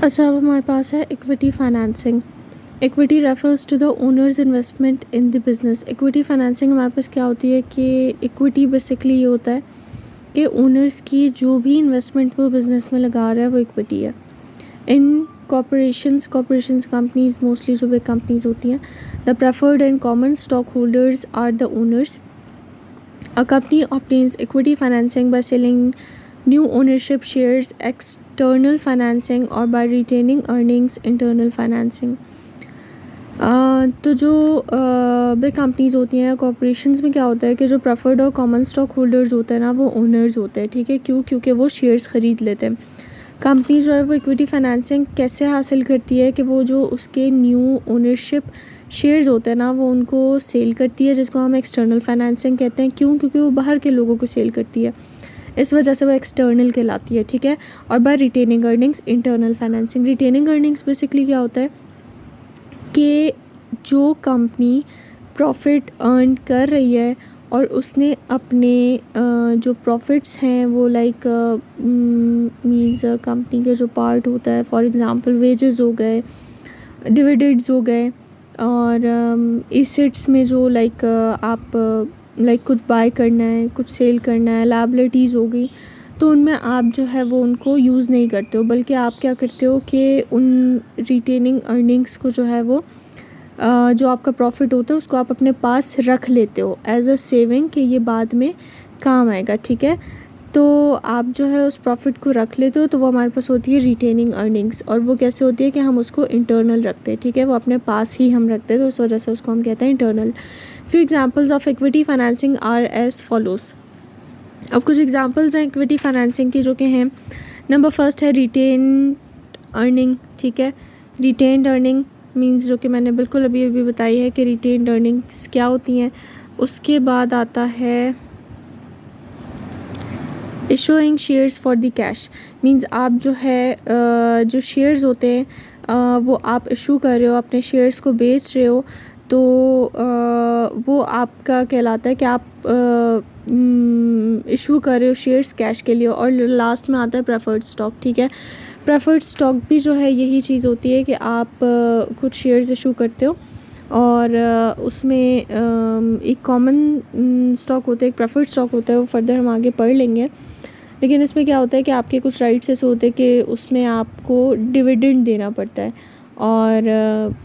अच्छा, अब हमारे पास है equity financing. Equity refers to the owners investment in the business. Equity financing हमारे पास क्या होती है कि इक्विटी बेसिकली ये होता है कि ओनर्स की जो भी इन्वेस्टमेंट वो बिज़नेस में लगा रहा है वो इक्विटी है। इन कॉरपोरेशंस कंपनीज मोस्टली जो बिग कंपनीज होती हैं, the preferred and common stock holders are the owners. A company obtains equity financing by selling new ownership shares, external financing, or by retaining earnings, internal financing. तो जो big companies होती हैं, corporations में क्या होता है कि जो प्रेफर्ड और कॉमन स्टॉक होल्डर्स होते हैं ना, वो ओनर्स होते हैं, ठीक है। क्योंकि वो शेयर्स ख़रीद लेते हैं। कंपनी जो है वो इक्विटी फाइनेंसिंग कैसे हासिल करती है कि वो जो उसके न्यू ओनरशिप शेयर्स होते हैं ना, वो उनको सेल करती है, जिसको हम एक्सटर्नल फाइनेंसिंग कहते हैं। क्योंकि वो बाहर के लोगों को सेल करती है, इस वजह से वो एक्सटर्नल कहलाती है, ठीक है। और by retaining earnings, internal financing. Retaining earnings basically क्या होता है कि जो कंपनी प्रॉफिट अर्न कर रही है और उसने अपने जो प्रॉफिट्स हैं वो लाइक मीन्स कंपनी के जो पार्ट होता है, फॉर एग्जांपल वेजेस हो गए, डिविडेंड्स हो गए, और एसेट्स में जो लाइक आप लाइक कुछ बाय करना है, कुछ सेल करना है, लायबिलिटीज़ हो गई, तो उनमें आप जो है वो उनको यूज़ नहीं करते हो, बल्कि आप क्या करते हो कि उन रिटेनिंग अर्निंग्स को जो है वो जो आपका प्रॉफिट होता है उसको आप अपने पास रख लेते हो एज अ सेविंग, कि ये बाद में काम आएगा, ठीक है। तो आप जो है उस प्रॉफिट को रख लेते हो, तो वो हमारे पास होती है रिटेनिंग अर्निंग्स। और वो कैसे होती है कि हम उसको इंटरनल रखते हैं, ठीक है, वो अपने पास ही हम रखते हैं, तो उस वजह से उसको हम कहते हैं internal. Few examples of equity financing are as follows. अब कुछ एग्जाम्पल्स हैं इक्विटी फाइनेंसिंग की जो कि हैं। नंबर फर्स्ट है रिटेन अर्निंग, ठीक है। रिटेन्ड अर्निंग मींस जो कि मैंने बिल्कुल अभी बताई है कि रिटेन्ड अर्निंग्स क्या होती हैं। उसके बाद आता है issuing shares for the cash. Means आप जो है जो शेयर्स होते हैं वो आप इशू कर रहे हो, अपने शेयर्स को बेच रहे हो, तो वो आपका कहलाता है कि आप इशू कर रहे हो शेयर्स कैश के लिए। और लास्ट में आता है प्रेफर्ड स्टॉक, ठीक है। प्रेफर्ड स्टॉक भी जो है यही चीज़ होती है कि आप कुछ शेयर्स इशू करते हो, और उसमें एक कॉमन स्टॉक होता है, एक प्रेफर्ड स्टॉक होता है, वो फर्दर हम आगे पढ़ लेंगे। लेकिन इसमें क्या होता है कि आपके कुछ राइट्स ऐसे होते हैं कि उसमें आपको डिविडेंड देना पड़ता है, और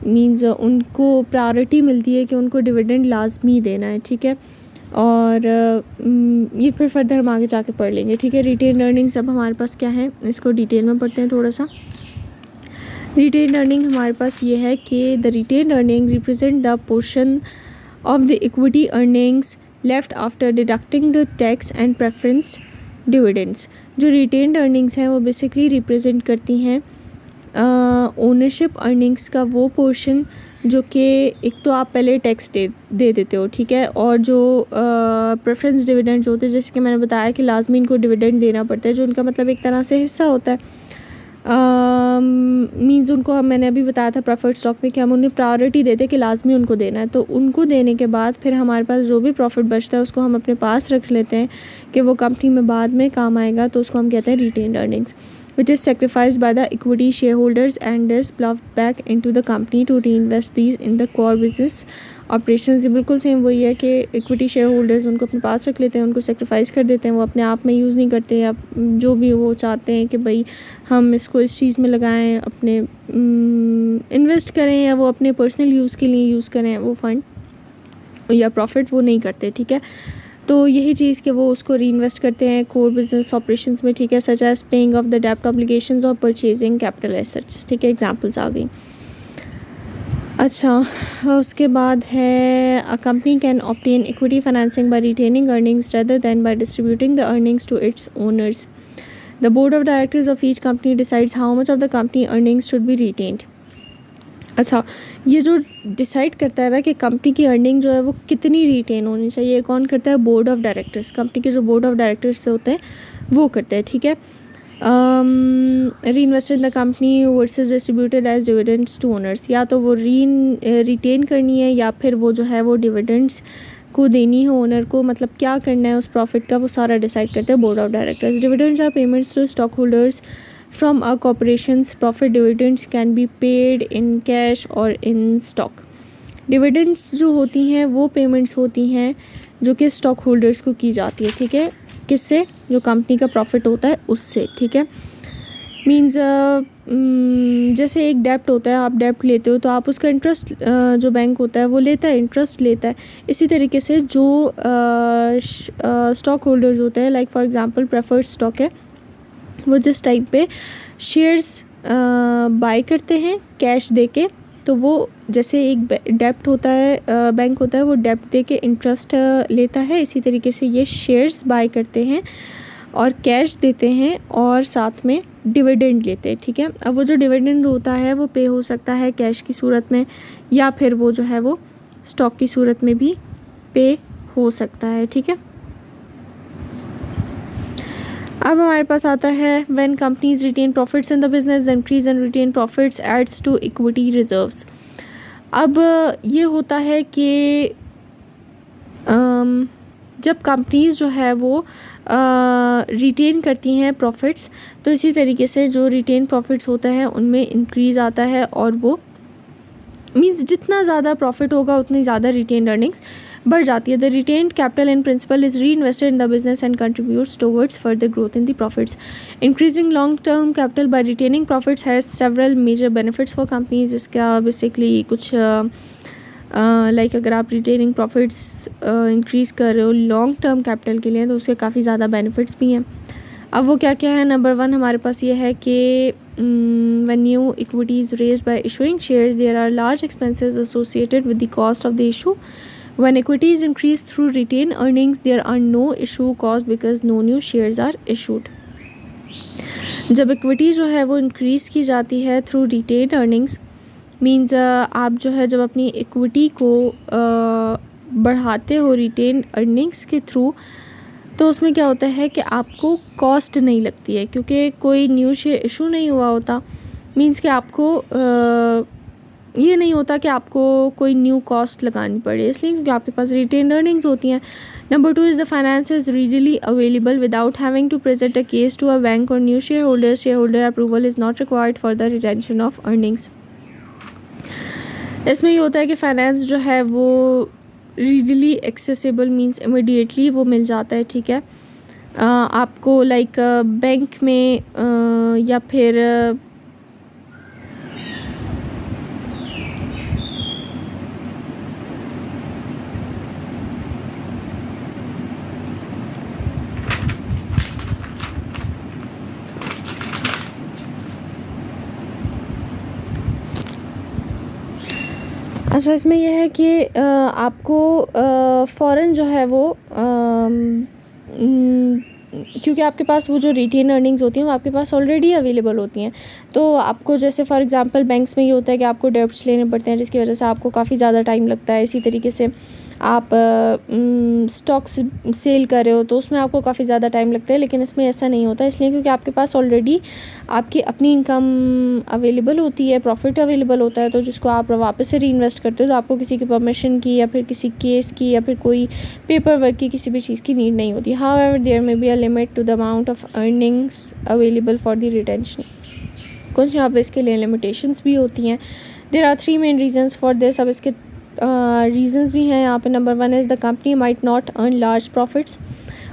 मींस उनको प्रायोरिटी मिलती है कि उनको डिविडेंड लाजमी देना है, ठीक है। और ये फिर फर्दर हम आगे जाके पढ़ लेंगे, ठीक है। रिटेन अर्निंग्स अब हमारे पास क्या है, इसको डिटेल में पढ़ते हैं थोड़ा सा। रिटेन अर्निंग हमारे पास ये है कि the retain earning represent the portion of the equity earnings left after deducting the tax and preference dividends. जो रिटेन्ड अर्निंग्स हैं वो बेसिकली रिप्रेजेंट करती हैं ओनरशिप अर्निंग्स का वो पोर्शन जो कि एक तो आप पहले टैक्स दे देते हो, ठीक है, और जो प्रेफरेंस डिविडेंड्स होते हैं, जैसे कि मैंने बताया कि लाजमी इनको डिविडेंड देना पड़ता है, जो उनका मतलब एक तरह से हिस्सा होता है। मींस उनको मैंने अभी बताया था प्रेफर्ड स्टॉक में कि हम उन्हें प्रायोरिटी देते कि लाजमी उनको देना है, तो उनको देने के बाद फिर हमारे पास जो भी प्रॉफिट बचता है उसको हम अपने पास रख लेते हैं कि वो कंपनी में बाद में काम आएगा, तो उसको हम कहते हैं retained earnings, which is sacrificed by the equity shareholders and is ploughed back into the company to reinvest these in the core business operations। ये बिल्कुल सेम वही है कि इक्विटी शेयर होल्डर्स उनको अपने पास रख लेते हैं, उनको सेक्रीफाइस कर देते हैं, वो अपने आप में यूज़ नहीं करते, या जो भी वो चाहते हैं कि भाई हम इसको इस चीज़ में लगाएं, अपने इन्वेस्ट करें, या वो अपने पर्सनल यूज़ के लिए यूज़ करें वो फ़ंड या प्रॉफिट, वो नहीं करते, ठीक है। तो यही चीज़ कि वो उसको री इन्वेस्ट करते हैं कोर बिजनेस ऑपरेशंस में, ठीक है, such as paying off the डेब्ट ऑब्लिगेशंस और परचेजिंग कैपिटल एसेट्स, ठीक है, एग्जांपल्स आ गई। अच्छा, उसके बाद है a company can obtain equity financing by retaining earnings rather than by distributing the earnings to its owners. The board of directors of each company decides how much of the company earnings should be retained. अच्छा, ये जो decide करता है ना कि company की earning जो है वो कितनी रिटेन होनी चाहिए, कौन करता है, बोर्ड ऑफ डायरेक्टर्स। कंपनी के जो बोर्ड ऑफ डायरेक्टर्स होते हैं वो करते हैं, ठीक है। Reinvest in the company versus distributed as dividends to owners. या तो वो रिटेन करनी है या फिर वो जो है वो डिविडेंड्स को देनी है ओनर को, मतलब क्या करना है उस प्रॉफिट का वो सारा डिसाइड करते हैं board of directors. Dividends are payments to stock holders from a corporation's profit, dividends can be paid in cash or in stock. Dividends जो होती हैं वो पेमेंट्स होती हैं जो कि स्टॉक होल्डर्स को की जाती है, ठीक है, किससे, जो कंपनी का प्रॉफिट होता है उससे, ठीक है। मीन्स जैसे एक डेप्ट होता है, आप डेप्ट लेते हो तो आप उसका इंटरेस्ट जो बैंक होता है वो लेता है, इंटरेस्ट लेता है। इसी तरीके से जो स्टॉक होल्डर्स होते हैं, like for example preferred stock है, वो जिस टाइप पे शेयर्स बाय करते हैं कैश देके, तो वो जैसे एक डेप्ट होता है, बैंक होता है, वो डेप्ट दे के इंटरेस्ट लेता है, इसी तरीके से ये शेयर्स बाय करते हैं और कैश देते हैं और साथ में डिविडेंड लेते हैं, ठीक है। अब वो जो डिविडेंड होता है वो पे हो सकता है कैश की सूरत में, या फिर वो जो है वो स्टॉक की सूरत में भी पे हो सकता है, ठीक है। अब हमारे पास आता है when companies retain profits in the business, the increase in retain profits adds to equity reserves. अब ये होता है कि जब कंपनीज जो है वो रिटेन करती हैं प्रॉफिट्स, तो इसी तरीके से जो रिटेन प्रॉफिट्स होता है उनमें इंक्रीज़ आता है, और वो मींस जितना ज़्यादा प्रॉफिट होगा उतनी ज़्यादा रिटेन अर्निंग्स बढ़ जाती है। The retained capital in principle is reinvested in the business and contributes towards further growth in the profits. Increasing long term capital by retaining profits has several major benefits for companies. इसका basically कुछ like अगर आप retaining profits increase कर रहे हो long term capital के लिए, तो उसके काफ़ी ज़्यादा बेनिफिट्स भी हैं। अब वो क्या क्या है, नंबर 1 हमारे पास ये है कि when new equity is raised by issuing shares, there are large expenses associated with the cost of the issue. When equity is increased through retained earnings, there are no issue cost because no new shares are issued. जब equity जो है वो increase की जाती है through retain earnings, means आप जो है जब अपनी इक्विटी को बढ़ाते हो रिटेन अर्निंग्स के थ्रू, तो उसमें क्या होता है कि आपको कॉस्ट नहीं लगती है, क्योंकि कोई न्यू शेयर इशू नहीं हुआ होता। मीन्स कि आपको ये नहीं होता कि आपको कोई न्यू कॉस्ट लगानी पड़े, इसलिए क्योंकि आपके पास रिटेन अर्निंग्स होती हैं। Number 2 is the finance is readily available without having to present a case to a bank और new shareholder approval is not required for the retention of earnings. इसमें ये होता है कि फाइनेंस जो है वो रीडली एक्सेसिबल, मीन्स इमीडिएटली वो मिल जाता है, ठीक है। आपको लाइक बैंक में या फिर अच्छा, इसमें यह है कि आपको फ़ौरन जो है वो क्योंकि आपके पास वो जो रिटेन अर्निंग्स होती हैं वो आपके पास ऑलरेडी अवेलेबल होती हैं, तो आपको जैसे फॉर एग्जांपल बैंक्स में ये होता है कि आपको डेब्ट्स लेने पड़ते हैं जिसकी वजह से आपको काफ़ी ज़्यादा टाइम लगता है। इसी तरीके से आप स्टॉक्स सेल कर रहे हो तो उसमें आपको काफ़ी ज़्यादा टाइम लगता है, लेकिन इसमें ऐसा नहीं होता, इसलिए क्योंकि आपके पास ऑलरेडी आपकी अपनी इनकम अवेलेबल होती है, प्रॉफिट अवेलेबल होता है, तो जिसको आप वापस से री इन्वेस्ट करते हो, तो आपको किसी की परमिशन की या फिर किसी केस की या फिर कोई पेपर वर्क की किसी भी चीज़ की नीड नहीं होती। However there may be a limit to the amount of earnings available for the retention. कुछ यहाँ पे इसके लिए लिमिटेशंस भी होती हैं। There are 3 main reasons for this. अब इसके रीजंस भी हैं यहाँ पे। Number 1 is the company might not earn large profits.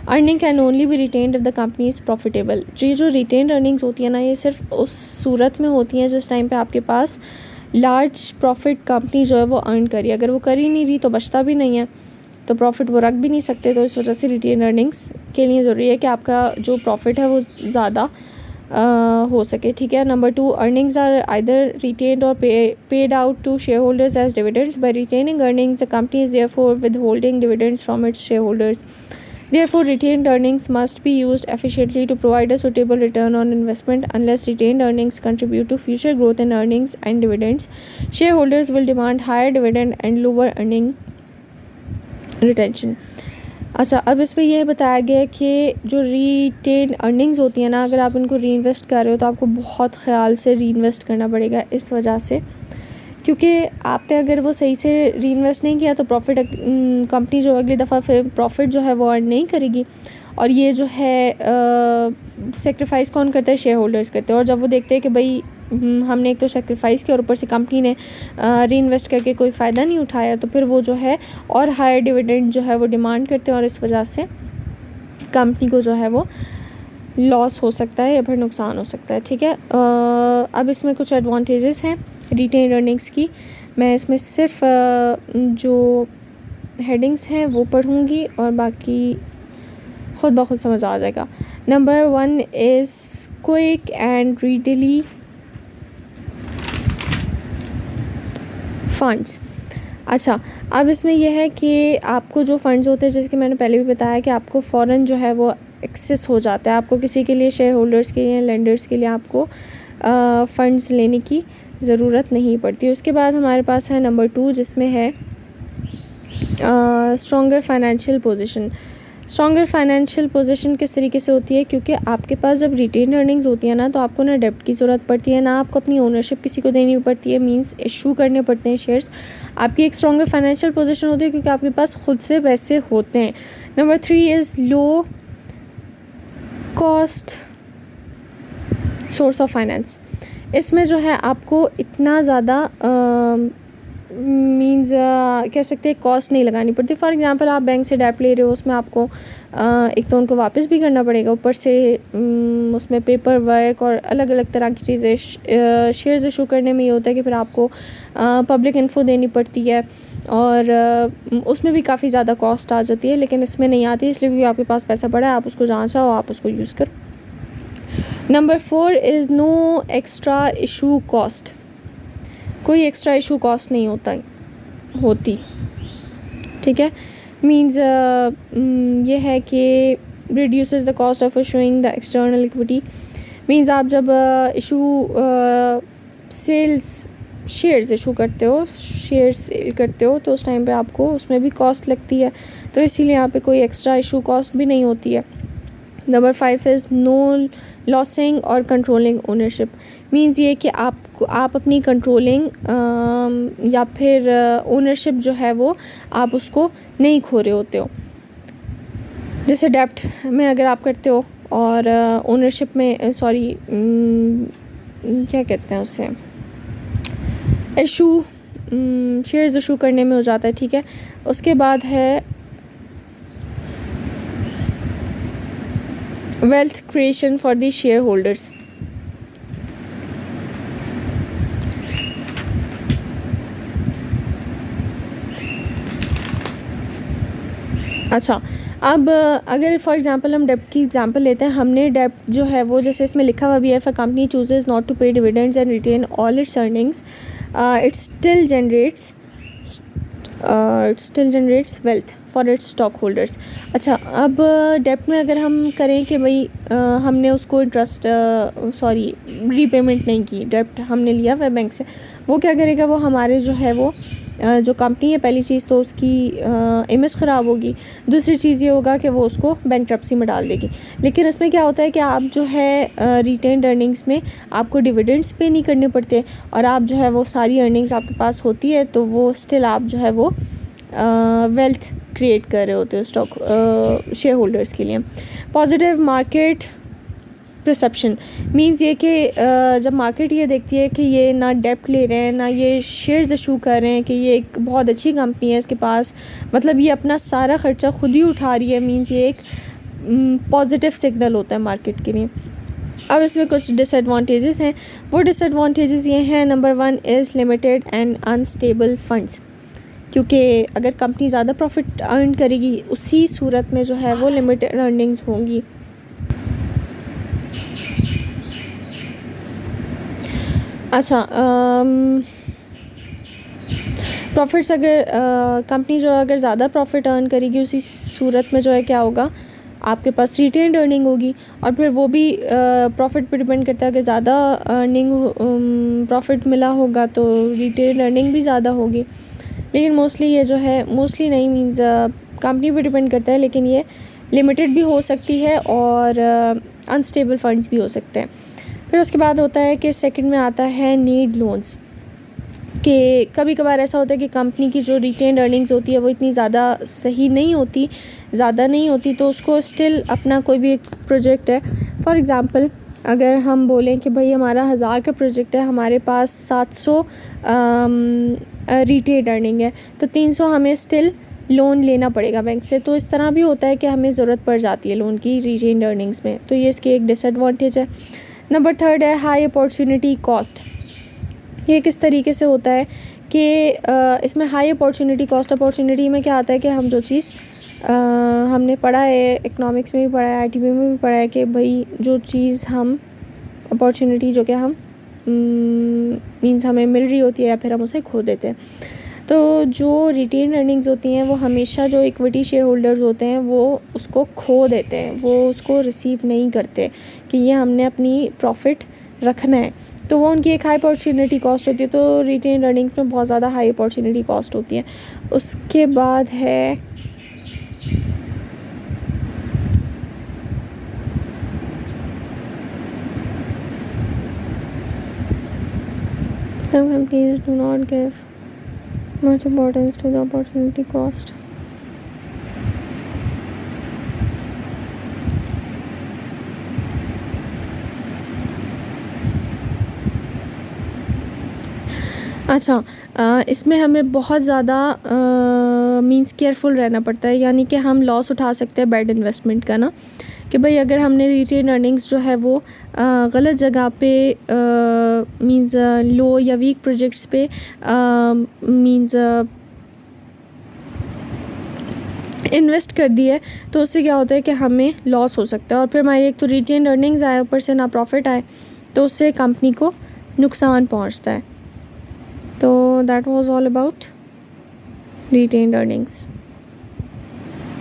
Earning can only be retained if the company is profitable. जो रिटेन्ड अर्निंग्स होती है ना, ये सिर्फ उस सूरत में होती हैं जिस टाइम पे आपके पास लार्ज प्रॉफिट कंपनी जो है वो अर्न करी। अगर वो कर ही नहीं रही तो बचता भी नहीं है, तो प्रॉफिट वो रख भी नहीं सकते, तो इस वजह से रिटेन अर्निंग्स के लिए ज़रूरी है कि आपका जो प्रॉफिट है वो ज़्यादा हो सके, ठीक है। Number 2, earnings are either retained और paid out to shareholders as dividends. By retaining earnings the company is therefore withholding dividends from its shareholders. Therefore, retained earnings must be used efficiently to provide a suitable return on investment. Unless retained earnings contribute to future growth in earnings and dividends, shareholders will demand higher dividend and lower earning retention. अच्छा, अब इसमें यह बताया गया है कि जो retain earnings होती हैं ना, अगर आप इनको री इन्वेस्ट कर रहे हो तो आपको बहुत ख्याल से री इन्वेस्ट करना पड़ेगा, इस वजह से क्योंकि आपने अगर वो सही से री इन्वेस्ट नहीं किया तो प्रॉफिट कंपनी जो अगली दफ़ा फिर प्रॉफिट जो है वो अर्न नहीं करेगी, और ये जो है सेक्रीफाइस कौन करता है? शेयर होल्डर्स करते हैं। और जब वो देखते हैं कि भाई हमने एक तो सेक्रीफाइस किया और ऊपर से कंपनी ने री इन्वेस्ट करके कोई फ़ायदा नहीं उठाया, तो फिर वो जो है और हायर डिविडेंड जो है वो डिमांड करते हैं और इस वजह से कंपनी को जो है वो लॉस हो सकता है या फिर नुकसान हो सकता है। ठीक है, अब इसमें कुछ एडवांटेजेस हैं रिटेन अर्निंग्स की। मैं इसमें सिर्फ जो हेडिंग्स हैं वो पढ़ूँगी और बाकी ख़ुद ब खुद समझ आ जाएगा। Number 1 is quick and readily funds. अच्छा, अब इसमें यह है कि आपको जो फ़ंड्स होते हैं, जैसे कि मैंने पहले भी बताया कि आपको फ़ौरन जो है वो एक्सेस हो जाता है। आपको किसी के लिए, शेयर होल्डर्स के लिए, लेंडर्स के लिए आपको फ़ंड्स लेने की ज़रूरत नहीं पड़ती। उसके बाद हमारे पास है नंबर 2, जिसमें है stronger financial position. Stronger financial position किस तरीके से होती है? क्योंकि आपके पास जब रिटेन अर्निंग्स होती है ना, तो आपको ना डेब्ट की ज़रूरत पड़ती है, ना आपको अपनी ओनरशिप किसी को देनी पड़ती है, मींस इशू करने पड़ते हैं शेयर्स। आपकी एक स्ट्रॉन्गर फाइनेंशियल पोजीशन होती है क्योंकि आपके पास खुद से पैसे होते हैं। Number 3 is low cost source of finance. इसमें जो है आपको इतना ज़्यादा मींस कह सकते हैं कॉस्ट नहीं लगानी पड़ती। फॉर एग्जांपल आप बैंक से डेब्ट ले रहे हो, उसमें आपको एक तो उनको वापस भी करना पड़ेगा, ऊपर से उसमें पेपर वर्क और अलग अलग तरह की चीज़ें, शेयर्स इशू करने में ये होता है कि फिर आपको पब्लिक इन्फो देनी पड़ती है और उसमें भी काफ़ी ज़्यादा कॉस्ट आ जाती है। लेकिन इसमें नहीं आती, इसलिए क्योंकि आपके पास पैसा पड़ा है, आप उसको जहाँ चाहो आप उसको यूज़ करो। Number 4 is no extra issue cost. कोई एक्स्ट्रा इशू कॉस्ट नहीं होती। ठीक है, मींस ये है कि reduces the cost of issuing the external equity. Means आप जब शेयर्स इशू करते हो, शेयर सेल करते हो, तो उस टाइम पे आपको उसमें भी कॉस्ट लगती है, तो इसीलिए यहाँ पे कोई एक्स्ट्रा इशू कॉस्ट भी नहीं होती है। नंबर 5 इज़ नो लॉसिंग और कंट्रोलिंग ओनरशिप। मींस ये कि आप अपनी कंट्रोलिंग या फिर ओनरशिप जो है वो आप उसको नहीं खो रहे होते हो। जैसे डेब्ट में अगर आप करते हो और ओनरशिप में क्या कहते हैं उसे, इशू शेयर्स इशू करने में हो जाता है। ठीक है, उसके बाद है wealth creation for the share holders. अच्छा, अब अगर फॉर एग्जांपल हम डेब्ट की एग्जांपल लेते हैं, हमने डेब्ट जो है वो, जैसे इसमें लिखा हुआ भी है, for company chooses not to pay dividends and retain all its earnings, it still generates wealth for its stockholders. अच्छा, अब डेब्ट में अगर हम करें कि भाई हमने उसको रीपेमेंट नहीं की, डेब्ट हमने लिया हुआ बैंक से, वो क्या करेगा, वो हमारे जो है वो जो कंपनी है, पहली चीज़ तो उसकी इमेज ख़राब होगी, दूसरी चीज़ ये होगा कि वो उसको बैंकरप्सी में डाल देगी। लेकिन इसमें क्या होता है कि आप जो है रिटेन्ड अर्निंग्स में आपको डिविडेंड्स पे नहीं करने पड़ते और आप जो है वो सारी अर्निंग्स आपके पास होती है, तो वो स्टिल आप जो है वो वेल्थ क्रिएट कर रहे होते हो स्टॉक शेयर होल्डर्स के लिए। पॉजिटिव मार्केट परसेप्शन मींस ये कि जब मार्केट ये देखती है कि ये ना डेब्ट ले रहे हैं, ना ये शेयर्स इशू कर रहे हैं, कि ये एक बहुत अच्छी कंपनी है, इसके पास मतलब ये अपना सारा ख़र्चा खुद ही उठा रही है, मींस ये एक पॉजिटिव सिग्नल होता है मार्केट के लिए। अब इसमें कुछ डिसएडवांटेजेस हैं। वो डिसएडवांटेजेस ये हैं, number 1 is limited and unstable funds, क्योंकि अगर कंपनी ज़्यादा प्रॉफिट अर्न करेगी, उसी सूरत में जो है वो लिमिटेड अर्निंग्स होंगी। अच्छा, प्रॉफिट्स अगर कंपनी जो अगर ज़्यादा प्रॉफिट अर्न करेगी, उसी सूरत में जो है क्या होगा, आपके पास रिटेन्ड अर्निंग होगी और फिर वो भी प्रॉफिट पे डिपेंड करता है। अगर ज़्यादा प्रॉफिट मिला होगा तो रिटेन्ड अर्निंग भी ज़्यादा होगी। लेकिन मोस्टली ये जो है, मोस्टली नहीं मींस कंपनी पे डिपेंड करता है, लेकिन ये लिमिटेड भी हो सकती है और अनस्टेबल फंड्स भी हो सकते हैं। फिर उसके बाद होता है कि सेकंड में आता है नीड लोन्स। कि कभी कभार ऐसा होता है कि कंपनी की जो रिटेन्ड अर्निंग्स होती है वो इतनी ज़्यादा सही नहीं होती, ज़्यादा नहीं होती, तो उसको स्टिल अपना कोई भी एक प्रोजेक्ट है, फॉर एग्ज़ाम्पल अगर हम बोलें कि भाई हमारा 1000 का प्रोजेक्ट है, हमारे पास 700 रिटेन्ड अर्निंग है, तो 300 हमें स्टिल लोन लेना पड़ेगा बैंक से। तो इस तरह भी होता है कि हमें ज़रूरत पड़ जाती है लोन की रिटेन्ड अर्निंग्स में, तो ये इसकी एक डिसएडवांटेज है। नंबर 3 है हाई अपॉर्चुनिटी कॉस्ट। ये किस तरीके से होता है कि इसमें हाई अपॉर्चुनिटी कॉस्ट, अपॉर्चुनिटी में क्या आता है कि हम जो चीज़ हमने पढ़ा है, इकोनॉमिक्स में भी पढ़ा है, आईटीबी में भी पढ़ा है कि भाई जो चीज़ हम अपॉर्चुनिटी जो कि हम मीन्स हमें मिल रही होती है या फिर हम उसे खो देते हैं। तो जो रिटेन अर्निंग्स होती हैं वो हमेशा जो इक्विटी शेयर होल्डर्स होते हैं वो उसको खो देते हैं, वो उसको रिसीव नहीं करते कि ये हमने अपनी प्रॉफिट रखना है, तो वो उनकी एक हाई अपॉर्चुनिटी कॉस्ट होती है। तो रिटेन अर्निंग्स में बहुत ज़्यादा हाई अपॉर्चुनिटी कॉस्ट होती है। उसके बाद है some companies do not give much importance to the opportunity cost. अच्छा, इसमें हमें बहुत ज़्यादा मीन्स केयरफुल रहना पड़ता है, यानी कि हम लॉस उठा सकते हैं बैड इन्वेस्टमेंट का ना, कि भाई अगर हमने रिटेन अर्निंग्स जो है वो गलत जगह पे मीन्स लो या वीक प्रोजेक्ट्स पे मीन्स इन्वेस्ट कर दी है, तो उससे क्या होता है कि हमें लॉस हो सकता है, और फिर हमारी एक तो रिटेन अर्निंग्स आए ऊपर से ना प्रॉफिट आए, तो उससे कंपनी को नुकसान पहुंचता है। तो that was all about retained earnings.